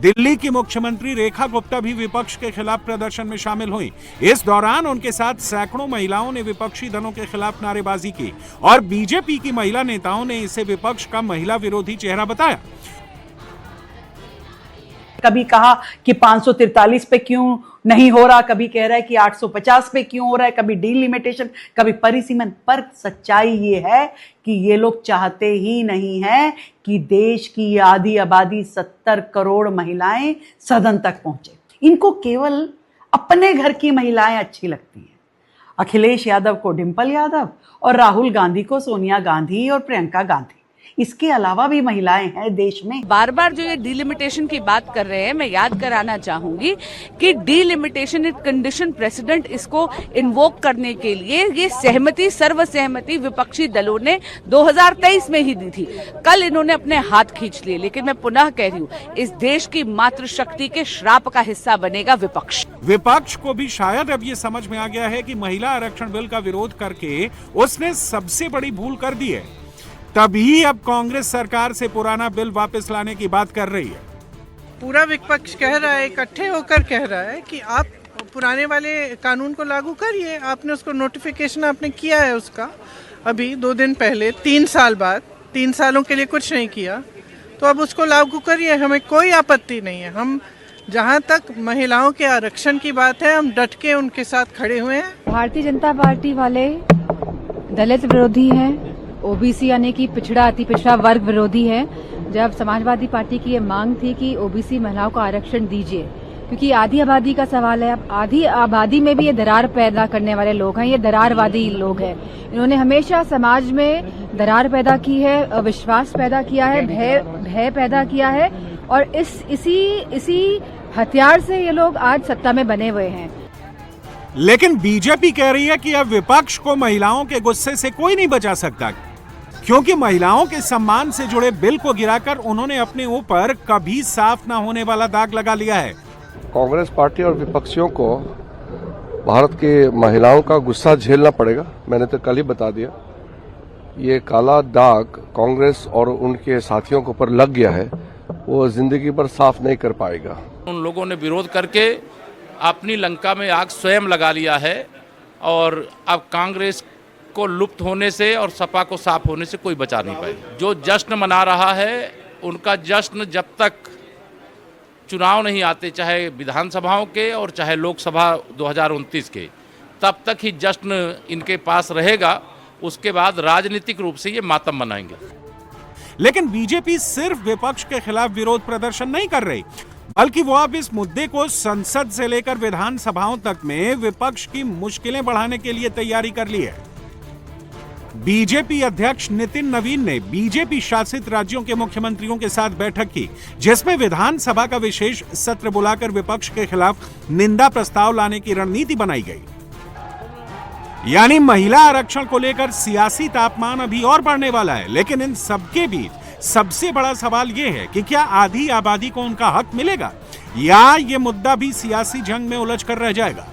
दिल्ली की मुख्यमंत्री रेखा गुप्ता भी विपक्ष के खिलाफ प्रदर्शन में शामिल हुई। इस दौरान उनके साथ सैकड़ों महिलाओं ने विपक्षी दलों के खिलाफ नारेबाजी की और बीजेपी की महिला नेताओं ने इसे विपक्ष का महिला विरोधी चेहरा बताया। कभी कहा कि 543 पे क्यों नहीं हो रहा, कभी कह रहा है कि 850 पे क्यों हो रहा है, कभी डिलिमिटेशन, कभी परिसीमन। पर सच्चाई ये है कि ये लोग चाहते ही नहीं है कि देश की आधी आबादी 70 करोड़ महिलाएं सदन तक पहुंचे। इनको केवल अपने घर की महिलाएं अच्छी लगती हैं। अखिलेश यादव को डिंपल यादव और राहुल गांधी को सोनिया गांधी और प्रियंका गांधी। इसके अलावा भी महिलाएं हैं देश में। बार बार जो ये डिलिमिटेशन की बात कर रहे हैं, मैं याद कराना चाहूंगी कि डिलिमिटेशन इज कंडीशन प्रेसिडेंट, इसको इन्वोक करने के लिए ये सहमति, सर्वसहमति विपक्षी दलों ने 2023 में ही दी थी। कल इन्होंने अपने हाथ खींच लिए। लेकिन मैं पुनः कह रही हूँ, इस देश की मातृशक्ति के श्राप का हिस्सा बनेगा विपक्ष। विपक्ष को भी शायद अब ये समझ में आ गया है कि महिला आरक्षण बिल का विरोध करके उसने सबसे बड़ी भूल कर दी है। तभी अब कांग्रेस सरकार से पुराना बिल वापस लाने की बात कर रही है। पूरा विपक्ष कह रहा है, इकट्ठे होकर कह रहा है कि आप पुराने वाले कानून को लागू करिए। आपने उसको नोटिफिकेशन आपने किया है उसका अभी 2 दिन पहले, 3 साल बाद, 3 सालों के लिए कुछ नहीं किया, तो अब उसको लागू करिए। हमें कोई आपत्ति नहीं है। हम जहाँ तक महिलाओं के आरक्षण की बात है, हम डट के उनके साथ खड़े हुए हैं। भारतीय जनता पार्टी वाले दलित विरोधी हैं, ओबीसी यानी कि पिछड़ा अति पिछड़ा वर्ग विरोधी है। जब समाजवादी पार्टी की ये मांग थी कि ओबीसी महिलाओं को आरक्षण दीजिए, क्योंकि आधी आबादी का सवाल है। अब आधी आबादी में भी ये दरार पैदा करने वाले लोग हैं, ये दरारवादी लोग हैं। इन्होंने हमेशा समाज में दरार पैदा की है, अविश्वास पैदा किया है, भय पैदा किया है, और इसी हथियार से ये लोग आज सत्ता में बने हुए हैं। लेकिन बीजेपी कह रही है कि अब विपक्ष को महिलाओं के गुस्से से कोई नहीं बचा सकता, क्योंकि महिलाओं के सम्मान से जुड़े बिल को गिराकर उन्होंने अपने ऊपर कभी साफ ना होने वाला दाग लगा लिया है। कांग्रेस पार्टी और विपक्षियों को भारत की महिलाओं का गुस्सा झेलना पड़ेगा। मैंने तो कल ही बता दिया, ये काला दाग कांग्रेस और उनके साथियों के ऊपर लग गया है, वो जिंदगी भर साफ नहीं कर पाएगा। उन लोगों ने विरोध करके अपनी लंका में आग स्वयं लगा लिया है, और अब कांग्रेस को लुप्त होने से और सपा को साफ होने से कोई बचा नहीं पाएगा। जो जश्न मना रहा है, उनका जश्न जब तक चुनाव नहीं आते, चाहे विधानसभाओं के और चाहे लोकसभा 2029 के, तब तक ही जश्न इनके पास रहेगा। उसके बाद राजनीतिक रूप से ये मातम मनाएंगे। लेकिन बीजेपी सिर्फ विपक्ष के खिलाफ विरोध प्रदर्शन नहीं कर रही, बल्कि वो अब इस मुद्दे को संसद से लेकर विधानसभाओं तक में विपक्ष की मुश्किलें बढ़ाने के लिए तैयारी कर ली है। बीजेपी अध्यक्ष नितिन नवीन ने बीजेपी शासित राज्यों के मुख्यमंत्रियों के साथ बैठक की, जिसमें विधानसभा का विशेष सत्र बुलाकर विपक्ष के खिलाफ निंदा प्रस्ताव लाने की रणनीति बनाई गई। यानी महिला आरक्षण को लेकर सियासी तापमान अभी और बढ़ने वाला है। लेकिन इन सबके बीच सबसे बड़ा सवाल यह है कि क्या आधी आबादी को उनका हक मिलेगा, या ये मुद्दा भी सियासी जंग में उलझ कर रह जाएगा।